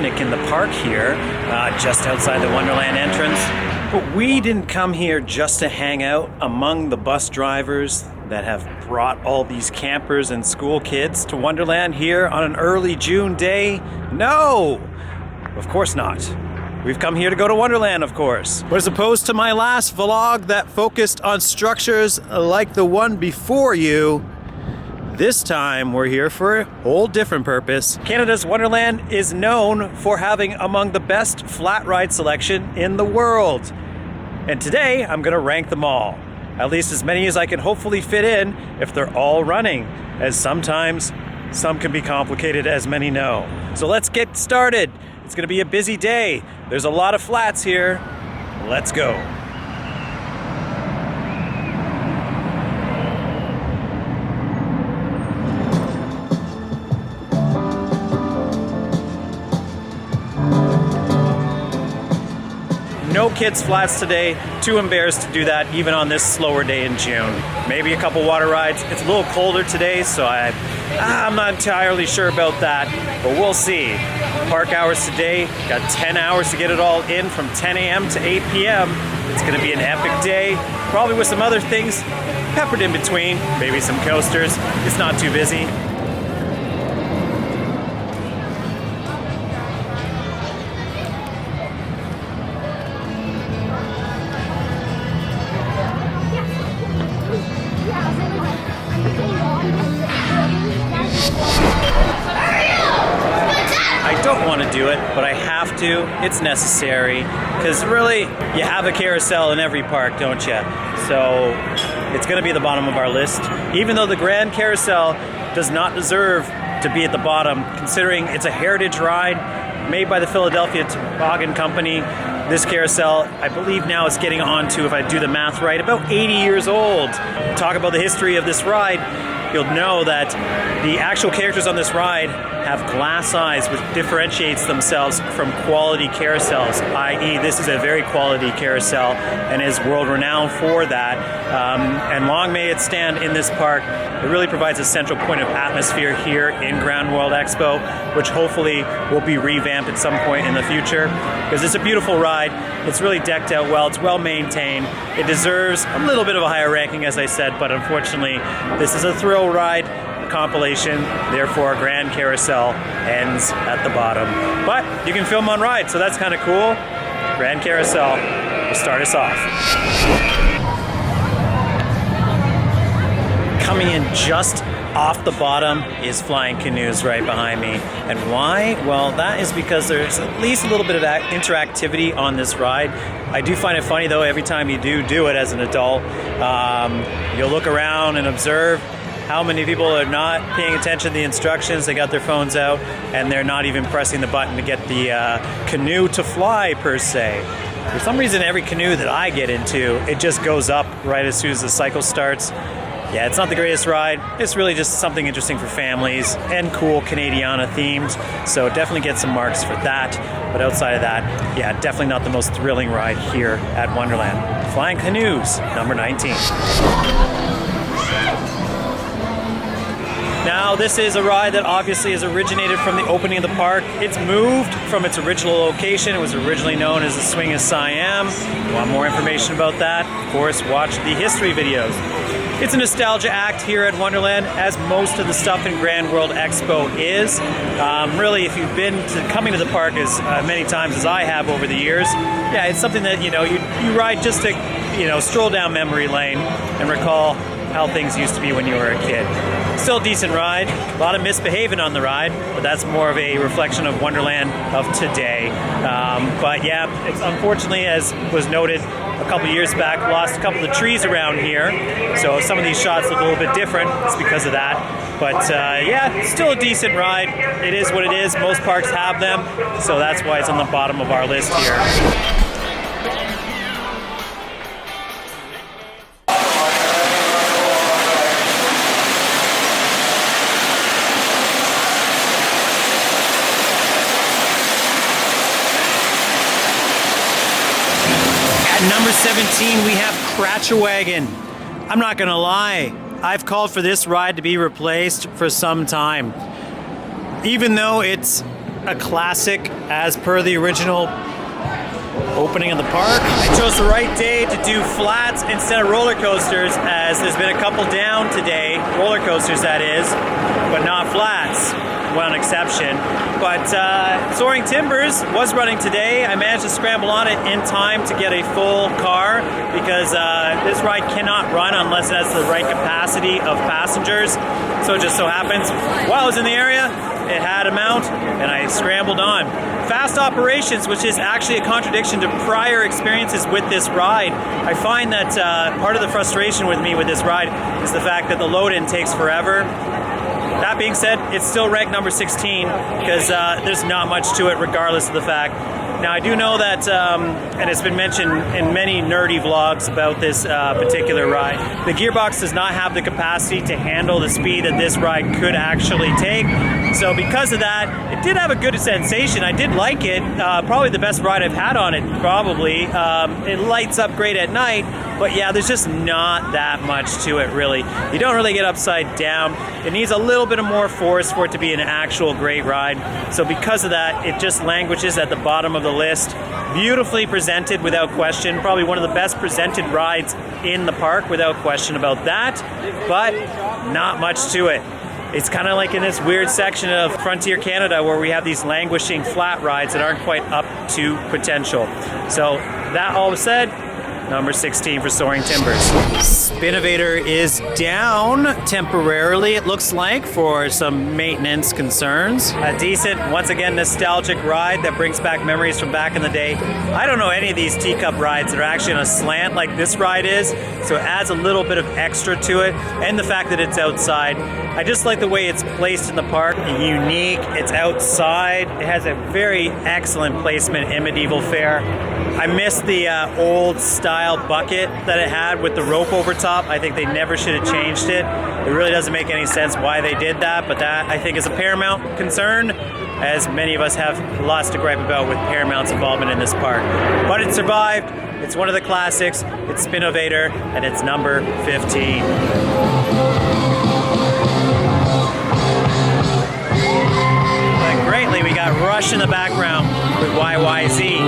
picnic in the park here, just outside the Wonderland entrance. But we didn't come here just to hang out among the bus drivers that have brought all these campers and school kids to Wonderland here on an early June day. No, of course not. We've come here to go to Wonderland, of course. But as opposed to my last vlog that focused on structures like the one before you, this time we're here for a whole different purpose. Canada's Wonderland is known for having among the best flat ride selection in the world. And today I'm gonna rank them all. At least as many as I can hopefully fit in if they're all running, as sometimes some can be complicated, as many know. So let's get started. It's gonna be a busy day. There's a lot of flats here. Let's go. No kids flats today. Too embarrassed to do that even on this slower day in June. Maybe a couple water rides. It's a little colder today, so I'm not entirely sure about that, but we'll see. Park hours today, got 10 hours to get it all in from 10 a.m. to 8 p.m. It's gonna be an epic day, probably with some other things peppered in between, maybe some coasters. It's not too busy. I don't want to do it, but I have to. It's necessary, because really, you have a carousel in every park, don't you? So it's going to be at the bottom of our list, even though the Grand Carousel does not deserve to be at the bottom, considering it's a heritage ride made by the Philadelphia Toboggan Company. This carousel, I believe now is getting on to, if I do the math right, about 80 years old. Talk about the history of this ride, you'll know that the actual characters on this ride have glass eyes, which differentiates themselves from quality carousels, i.e. this is a very quality carousel and is world renowned for that. And long may it stand in this park. It really provides a central point of atmosphere here in Ground World Expo, which hopefully will be revamped at some point in the future, because it's a beautiful ride. It's really decked out well, it's well maintained. It deserves a little bit of a higher ranking, as I said, but unfortunately this is a thrill ride compilation, therefore Grand Carousel ends at the bottom. But you can film on ride, so that's kind of cool. Grand Carousel will start us off. Coming in just off the bottom is Flying Canoes right behind me. And why? Well, that is because there's at least a little bit of interactivity on this ride. I do find it funny though, every time you do it as an adult, you'll look around and observe how many people are not paying attention to the instructions. They got their phones out and they're not even pressing the button to get the canoe to fly per se. For some reason, every canoe that I get into, it just goes up right as soon as the cycle starts. Yeah, it's not the greatest ride. It's really just something interesting for families and cool Canadiana themed. So definitely get some marks for that. But outside of that, yeah, definitely not the most thrilling ride here at Wonderland. Flying Canoes, number 19. Now, this is a ride that obviously has originated from the opening of the park. It's moved from its original location. It was originally known as the Swing of Siam. If you want more information about that, of course, watch the history videos. It's a nostalgia act here at Wonderland, as most of the stuff in Grand World Expo is. Really, if you've been coming to the park as many times as I have over the years, yeah, it's something that, you ride just to, stroll down memory lane and recall how things used to be when you were a kid. Still a decent ride, a lot of misbehaving on the ride, but that's more of a reflection of Wonderland of today. But yeah, it's unfortunately, as was noted a couple years back, lost a couple of the trees around here, so some of these shots look a little bit different. It's because of that. But yeah, still a decent ride. It is what it is. Most parks have them, so that's why it's on the bottom of our list here. At number 17, we have Cratch-A-Wagon. I'm not gonna lie, I've called for this ride to be replaced for some time. Even though it's a classic as per the original opening of the park. I chose the right day to do flats instead of roller coasters, as there's been a couple down today, roller coasters that is, but not flats. One exception. But Soaring Timbers was running today. I managed to scramble on it in time to get a full car, because this ride cannot run unless it has the right capacity of passengers. So it just so happens, while I was in the area, it had a mount, and I scrambled on. Fast operations, which is actually a contradiction to prior experiences with this ride. I find that part of the frustration with me with this ride is the fact that the load-in takes forever. That being said, it's still ranked number 16 because there's not much to it regardless of the fact. Now, I do know that, and it's been mentioned in many nerdy vlogs about this particular ride, the gearbox does not have the capacity to handle the speed that this ride could actually take. So because of that, it did have a good sensation. I did like it. Probably the best ride I've had on it, probably. It lights up great at night, but yeah, there's just not that much to it, really. You don't really get upside down. It needs a little bit of more force for it to be an actual great ride. So because of that, it just languishes at the bottom of the list. Beautifully presented, without question. Probably one of the best presented rides in the park, without question about that. But not much to it. It's kind of like in this weird section of Frontier Canada where we have these languishing flat rides that aren't quite up to potential. So that all said, number 16 for Soaring Timbers. Spinnovator is down temporarily, it looks like, for some maintenance concerns. A decent, once again, nostalgic ride that brings back memories from back in the day. I don't know any of these teacup rides that are actually on a slant like this ride is, so it adds a little bit of extra to it, and the fact that it's outside. I just like the way it's placed in the park. Unique, it's outside, it has a very excellent placement in Medieval Fair. I miss the old style bucket that it had with the rope over top. I think they never should have changed it. It really doesn't make any sense why they did that, but that I think is a Paramount concern, as many of us have lots to gripe about with Paramount's involvement in this park. But it survived. It's one of the classics. It's Spinnovator, and it's number 15. Greatly, we got Rush in the background with YYZ,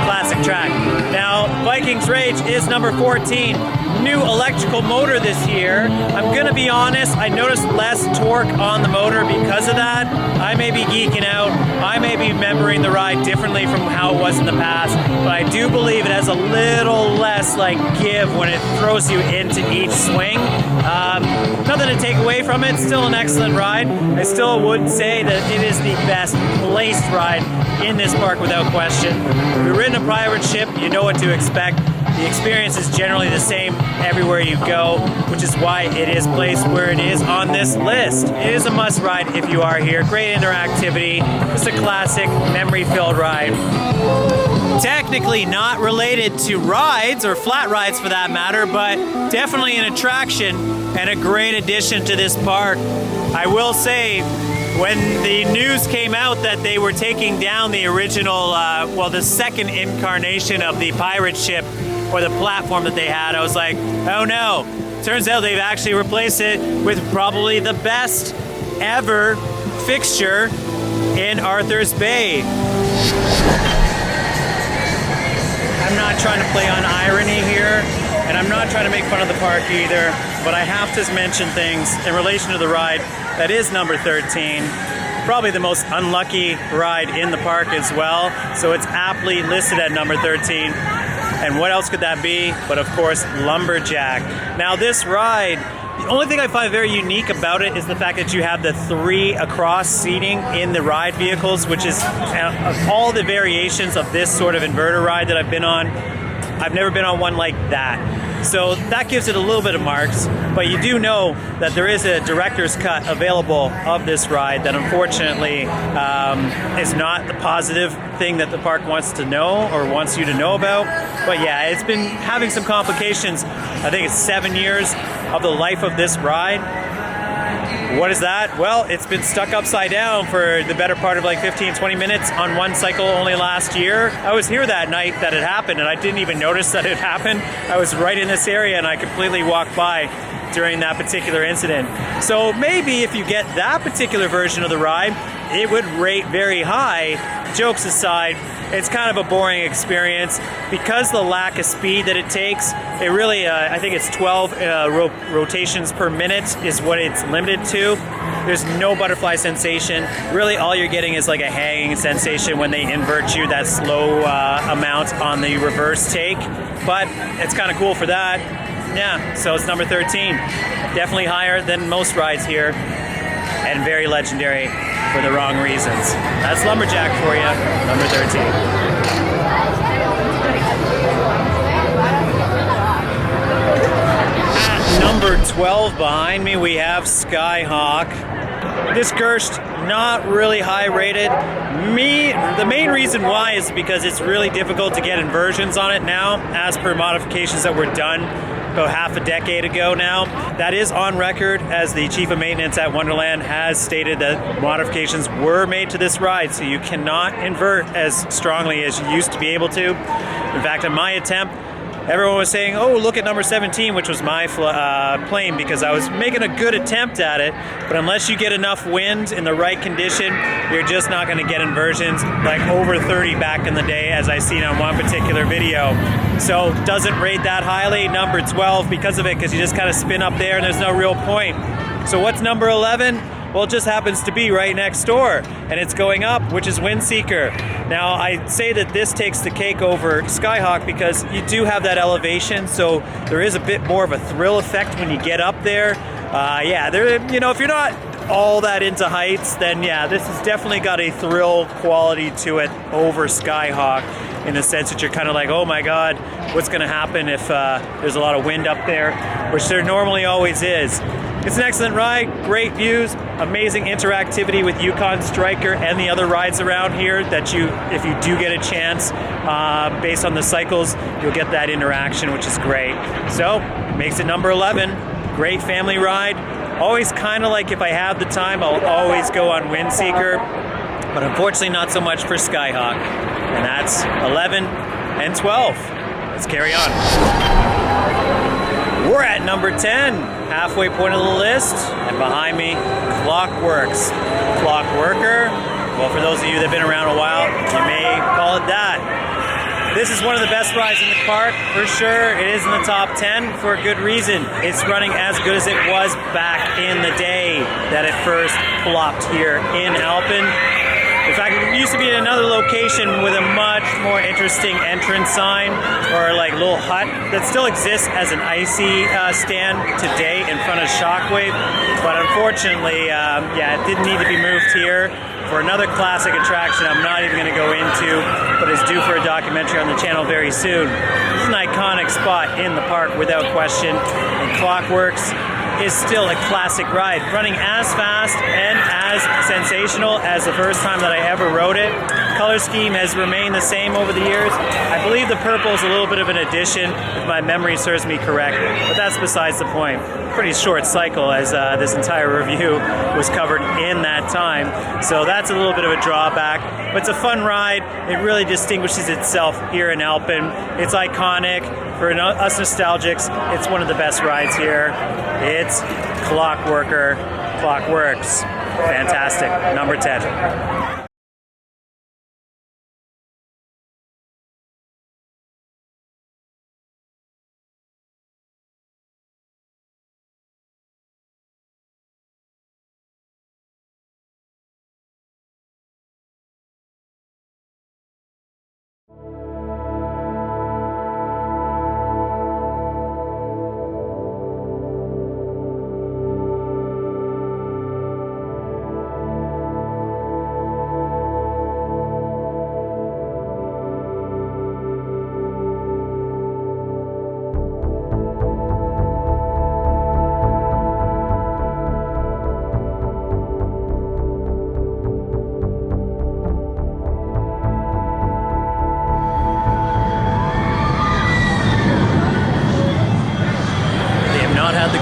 classic track. Now, Vikings Rage is number 14. New electrical motor this year. I'm gonna be honest, I noticed less torque on the motor because of that. I may be geeking out. I may be remembering the ride differently from how it was in the past, but I do believe it has a little less like give when it throws you into each swing. Nothing to take away from it. Still an excellent ride. I still would say that it is the best placed ride in this park without question. If you've ridden a pirate ship, you know what to expect. The experience is generally the same everywhere you go, which is why it is placed where it is on this list. It is a must ride if you are here. Great interactivity. Just a classic memory-filled ride. Technically not related to rides, or flat rides for that matter, but definitely an attraction and a great addition to this park. I will say, when the news came out that they were taking down the original, the second incarnation of the pirate ship, or the platform that they had, I was like, oh no. Turns out they've actually replaced it with probably the best ever fixture in Arthur's Bay. I'm not trying to play on irony here, and I'm not trying to make fun of the park either, but I have to mention things in relation to the ride that is number 13. Probably the most unlucky ride in the park as well, so it's aptly listed at number 13. And what else could that be but, of course, Lumberjack. Now, this ride, the only thing I find very unique about it is the fact that you have the 3 across seating in the ride vehicles, which is of all the variations of this sort of inverter ride that I've been on, I've never been on one like that. So that gives it a little bit of marks, but you do know that there is a director's cut available of this ride that unfortunately is not the positive thing that the park wants to know or wants you to know about. But yeah, it's been having some complications. I think it's 7 years of the life of this ride. What is that? Well, it's been stuck upside down for the better part of like 15-20 minutes on one cycle only last year. I was here that night that it happened, and I didn't even notice that it happened. I was right in this area, and I completely walked by during that particular incident. So maybe if you get that particular version of the ride, it would rate very high. Jokes aside, it's kind of a boring experience because the lack of speed that it takes. It really, I think it's 12 rotations per minute is what it's limited to. There's no butterfly sensation. Really, all you're getting is like a hanging sensation when they invert you, that slow amount on the reverse take. But it's kind of cool for that. Yeah, so it's number 13. Definitely higher than most rides here, and very legendary for the wrong reasons. That's Lumberjack for you, number 13. At number 12 behind me, we have Skyhawk. This Gerst, not really high rated. The main reason why is because it's really difficult to get inversions on it now, as per modifications that were done about half a decade ago now. That is on record, as the chief of maintenance at Wonderland has stated that modifications were made to this ride, so you cannot invert as strongly as you used to be able to. In fact, on my attempt, everyone was saying, oh, look at number 17, which was my plane, because I was making a good attempt at it. But unless you get enough wind in the right condition, you're just not going to get inversions like over 30 back in the day, as I seen on one particular video. So doesn't rate that highly. Number 12 because of it, because you just kind of spin up there and there's no real point. So what's number 11? Well, it just happens to be right next door, and it's going up, which is Windseeker. Now, I say that this takes the cake over Skyhawk because you do have that elevation, so there is a bit more of a thrill effect when you get up there. Yeah, you know, if you're not all that into heights, then yeah, this has definitely got a thrill quality to it over Skyhawk, in the sense that you're kind of like, oh my god, what's going to happen if there's a lot of wind up there, which there normally always is. It's an excellent ride, great views, amazing interactivity with Yukon Striker and the other rides around here that if you do get a chance, based on the cycles, you'll get that interaction, which is great. So, makes it number 11. Great family ride. Always kind of like, if I have the time, I'll always go on Windseeker, but unfortunately not so much for Skyhawk. And that's 11 and 12. Let's carry on. We're at number 10, halfway point of the list, and behind me, Clockworks. Clockworker, well, for those of you that have been around a while, you may call it that. This is one of the best rides in the park, for sure. It is in the top 10 for a good reason. It's running as good as it was back in the day that it first plopped here in Alpen. In fact, it used to be in another location with a much more interesting entrance sign, or like little hut that still exists as an icy stand today in front of Shockwave. But unfortunately, yeah, it didn't need to be moved here for another classic attraction I'm not even going to go into, but is due for a documentary on the channel very soon. This is an iconic spot in the park without question, and Clockworks is still a classic ride, running as fast and as sensational as the first time that I ever rode it. Color scheme has remained the same over the years. I believe the purple is a little bit of an addition, if my memory serves me correct, but that's besides the point. Pretty short cycle, as this entire review was covered in that time, so that's a little bit of a drawback, but it's a fun ride. It really distinguishes itself here in Alpen. It's iconic. For us nostalgics, it's one of the best rides here. It's Clockworker, Clockworks. Fantastic. Number 10.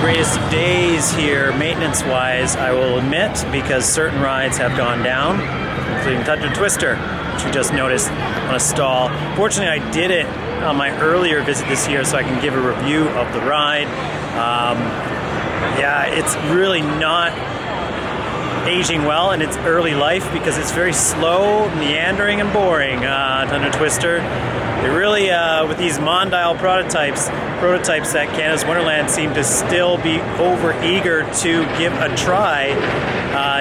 Greatest of days here, maintenance-wise, I will admit, because certain rides have gone down, including Thunder Twister, which we just noticed on a stall. Fortunately, I did it on my earlier visit this year, so I can give a review of the ride. Yeah, it's really not aging well in its early life because it's very slow, meandering, and boring. Tundra Twister. They really, with these Mondial prototypes that Canada's Wonderland seem to still be over-eager to give a try.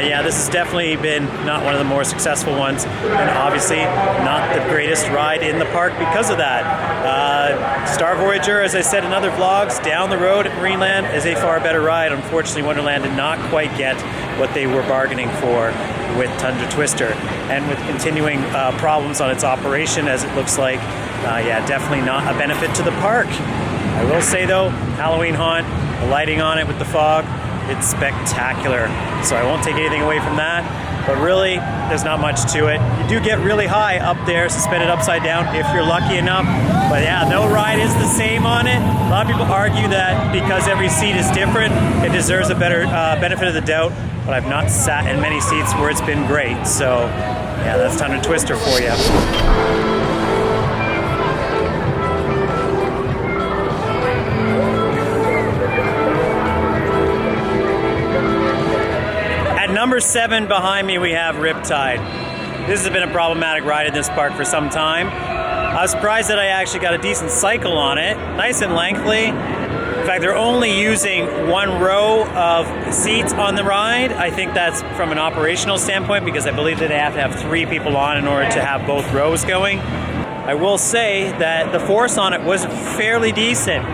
Yeah, this has definitely been not one of the more successful ones, and obviously not the greatest ride in the park because of that. Star Voyager, as I said in other vlogs, down the road at Marineland is a far better ride. Unfortunately, Wonderland did not quite get what they were bargaining for with Tundra Twister, and with continuing problems on its operation, as it looks like, yeah, definitely not a benefit to the park. I will say though, Halloween Haunt, the lighting on it with the fog, it's spectacular. So I won't take anything away from that, but really, there's not much to it. You do get really high up there, suspended upside down, if you're lucky enough. But yeah, no ride is the same on it. A lot of people argue that because every seat is different, it deserves a better benefit of the doubt. But I've not sat in many seats where it's been great. So yeah, that's Tundra Twister for you. Number 7 behind me, we have Riptide. This has been a problematic ride in this park for some time. I was surprised that I actually got a decent cycle on it. Nice and lengthy. In fact, they're only using one row of seats on the ride. I think that's from an operational standpoint because I believe that they have to have 3 people on in order to have both rows going. I will say that the force on it was fairly decent.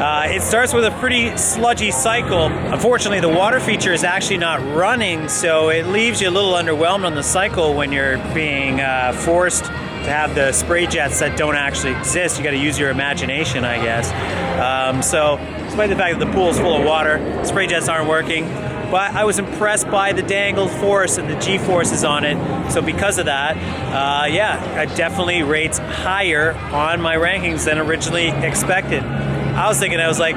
It starts with a pretty sludgy cycle. Unfortunately, the water feature is actually not running, so it leaves you a little underwhelmed on the cycle when you're being forced to have the spray jets that don't actually exist. You got to use your imagination, I guess. So, despite the fact that the pool is full of water, spray jets aren't working. But I was impressed by the dangled force and the G-forces on it. So because of that, yeah, it definitely rates higher on my rankings than originally expected. I was thinking, I was like,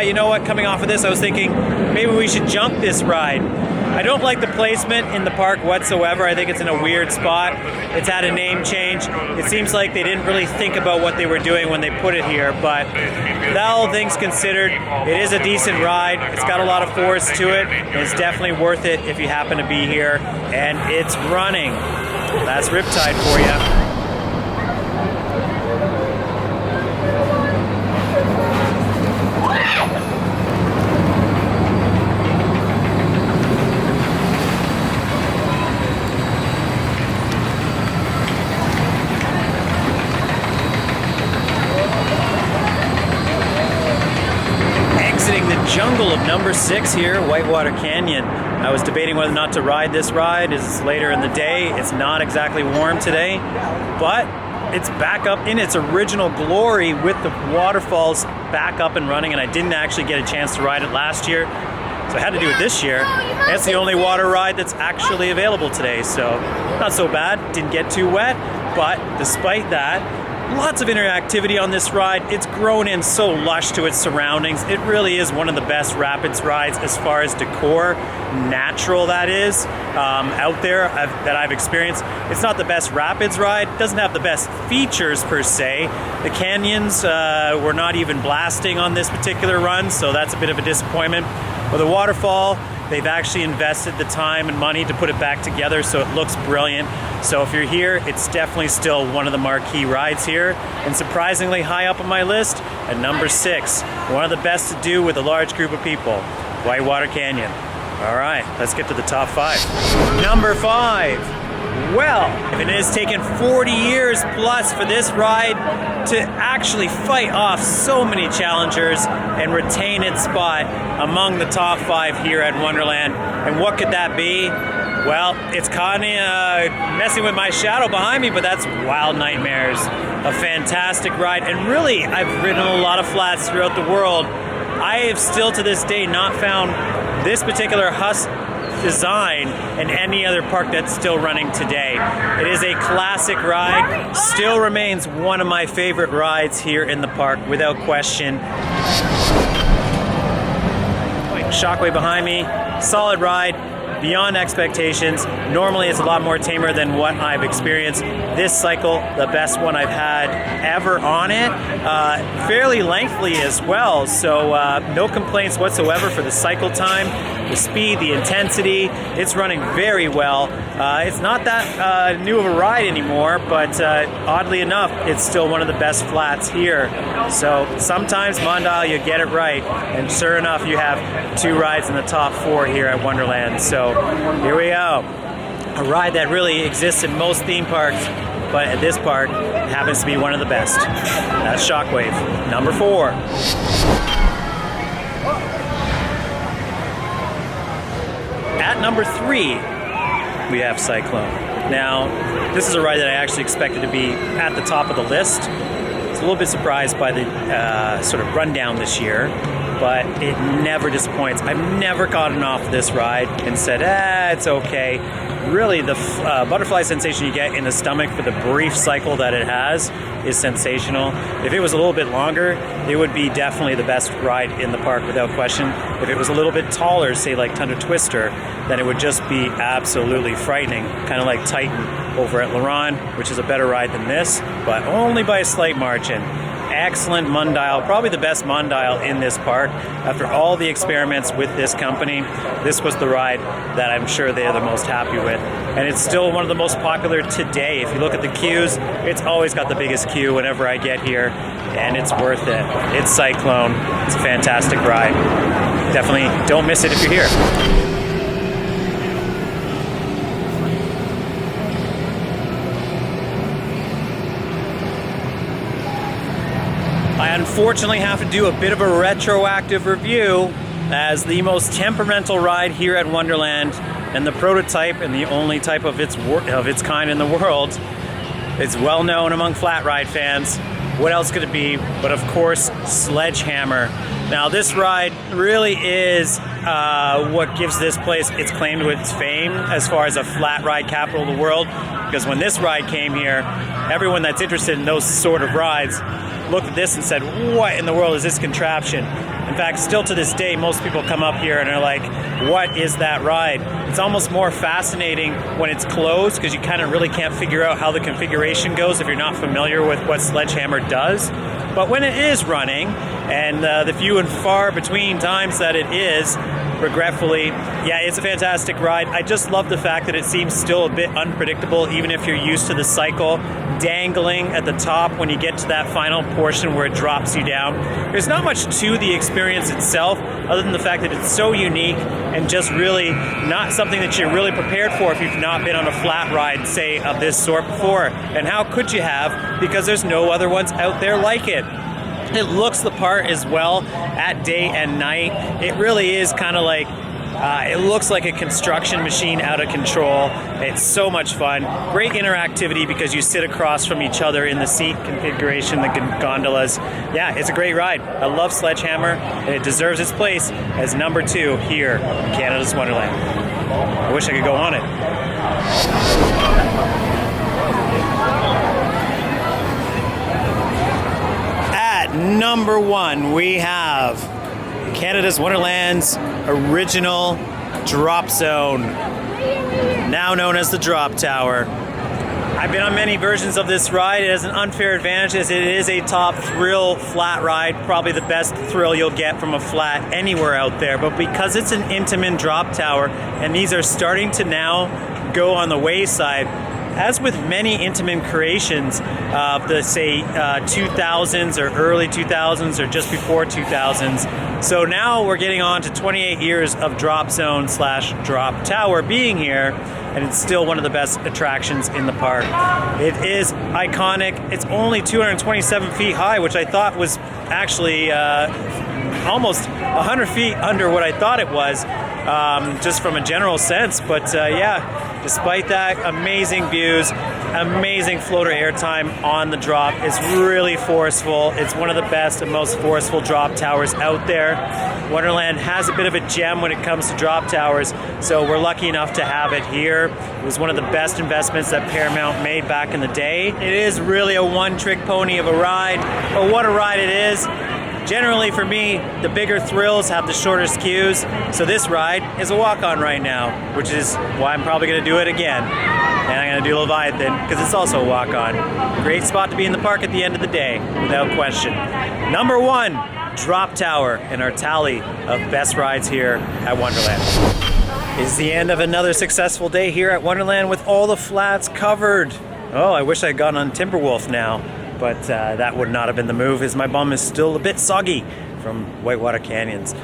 you know what, coming off of this, I was thinking maybe we should junk this ride. I don't like the placement in the park whatsoever. I think it's in a weird spot. It's had a name change. It seems like they didn't really think about what they were doing when they put it here, but all things considered, it is a decent ride. It's got a lot of force to it. It's definitely worth it if you happen to be here, and it's running. That's Riptide for you. Jungle of number 6 here, Whitewater Canyon. I was debating whether or not to ride this ride. It's later in the day. It's not exactly warm today, but it's back up in its original glory with the waterfalls back up and running, and I didn't actually get a chance to ride it last year, so I had to do it this year. It's the only water ride that's actually available today, so not so bad. Didn't get too wet, but despite that, lots of interactivity on this ride. It's grown in so lush to its surroundings. It really is one of the best rapids rides as far as decor, natural that is, out there that I've experienced. It's not the best rapids ride. It doesn't have the best features per se. The canyons were not even blasting on this particular run, so that's a bit of a disappointment. But the waterfall, they've actually invested the time and money to put it back together, so it looks brilliant. So if you're here, it's definitely still one of the marquee rides here, and surprisingly high up on my list at number 6. One of the best to do with a large group of people, Whitewater Canyon. All right, let's get to the top 5. Number 5. Well, it has taken 40 years plus for this ride to actually fight off so many challengers and retain its spot among the top 5 here at Wonderland. And what could that be? Well, it's kind of messing with my shadow behind me, but that's Wild Nightmares. A fantastic ride, and really, I've ridden a lot of flats throughout the world. I have still to this day not found this particular Husk design in any other park that's still running today. It is a classic ride, still remains one of my favorite rides here in the park without question. Shockwave behind me, solid ride. beyond expectations. Normally it's a lot more tamer than what I've experienced. This cycle, the best one I've had ever on it, fairly lengthily as well, so no complaints whatsoever for the cycle time, the speed, the intensity. It's running very well. It's not that new of a ride anymore, but oddly enough, it's still one of the best flats here. So sometimes Mondial, you get it right, and sure enough, you have 2 rides in the top 4 here at Wonderland. So here we go. A ride that really exists in most theme parks, but at this park, it happens to be one of the best. That's Shockwave, number 4. At number 3, we have Cyclone. Now, this is a ride that I actually expected to be at the top of the list. I was a little bit surprised by the sort of rundown this year, but it never disappoints. I've never gotten off this ride and said, it's okay. Really, the butterfly sensation you get in the stomach for the brief cycle that it has is sensational. If it was a little bit longer, it would be definitely the best ride in the park without question. If it was a little bit taller, say like Thunder Twister, then it would just be absolutely frightening, kind of like Titan over at Laron, which is a better ride than this, but only by a slight margin. Excellent Mondial, probably the best Mondial in this park. After all the experiments with this company, this was the ride that I'm sure they're the most happy with. And it's still one of the most popular today. If you look at the queues, it's always got the biggest queue whenever I get here, and it's worth it. It's Cyclone. It's a fantastic ride. Definitely don't miss it if you're here. I unfortunately have to do a bit of a retroactive review as the most temperamental ride here at Wonderland and the prototype and the only type of its kind in the world. It's well known among flat ride fans. What else could it be but, of course, Sledgehammer. Now, this ride really is what gives this place its claim to its fame as far as a flat ride capital of the world, because when this ride came here, everyone that's interested in those sort of rides looked at this and said, what in the world is this contraption? In fact, still to this day, most people come up here and are like, what is that ride? It's almost more fascinating when it's closed, because you kind of really can't figure out how the configuration goes if you're not familiar with what Sledgehammer does. But when it is running, and the few and far between times that it is, regretfully, yeah, it's a fantastic ride. I just love the fact that it seems still a bit unpredictable, even if you're used to the cycle dangling at the top when you get to that final portion where it drops you down. There's not much to the experience itself, other than the fact that it's so unique and just really not something that you're really prepared for if you've not been on a flat ride, say, of this sort before. And how could you have? Because there's no other ones out there like it. It looks the part as well at day and night. It really is kind of like, it looks like a construction machine out of control. It's so much fun. Great interactivity because you sit across from each other in the seat configuration, the gondolas. Yeah, it's a great ride. I love Sledgehammer, and it deserves its place as number 2 here in Canada's Wonderland. I wish I could go on it. Number 1, we have Canada's Wonderland's original drop zone, now known as the Drop Tower. I've been on many versions of this ride. It has an unfair advantage as it is a top thrill flat ride, probably the best thrill you'll get from a flat anywhere out there. But because it's an Intamin drop tower, and these are starting to now go on the wayside, as with many Intamin creations of the, say, 2000s or early 2000s or just before 2000s. So now we're getting on to 28 years of drop zone / drop tower being here, and it's still one of the best attractions in the park. It is iconic. It's only 227 feet high, which I thought was actually almost 100 feet under what I thought it was, just from a general sense. But yeah, despite that, amazing views, amazing floater airtime on the drop. It's really forceful. It's one of the best and most forceful drop towers out there. Wonderland has a bit of a gem when it comes to drop towers, so we're lucky enough to have it here. It was one of the best investments that Paramount made back in the day. It is really a one-trick pony of a ride, but what a ride it is. generally for me, the bigger thrills have the shortest queues. So this ride is a walk-on right now, which is why I'm probably gonna do it again. And I'm gonna do Leviathan, because it's also a walk-on. Great spot to be in the park at the end of the day, without question. Number 1, Drop Tower in our tally of best rides here at Wonderland. Is the end of another successful day here at Wonderland with all the flats covered. Oh, I wish I had gone on Timberwolf now, but that would not have been the move, as my bum is still a bit soggy from Whitewater Canyons.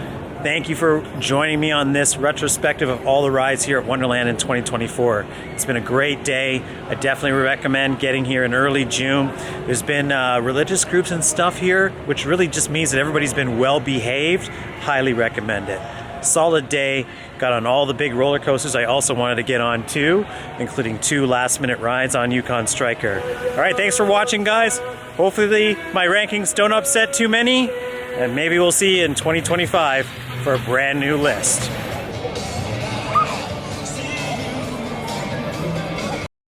Thank you for joining me on this retrospective of all the rides here at Wonderland in 2024. It's been a great day. I definitely recommend getting here in early June. There's been religious groups and stuff here, which really just means that everybody's been well behaved. Highly recommend it. Solid day. Got on all the big roller coasters I also wanted to get on too, including 2 last-minute rides on Yukon Striker. All right, thanks for watching, guys. Hopefully my rankings don't upset too many, and maybe we'll see you in 2025 for a brand new list.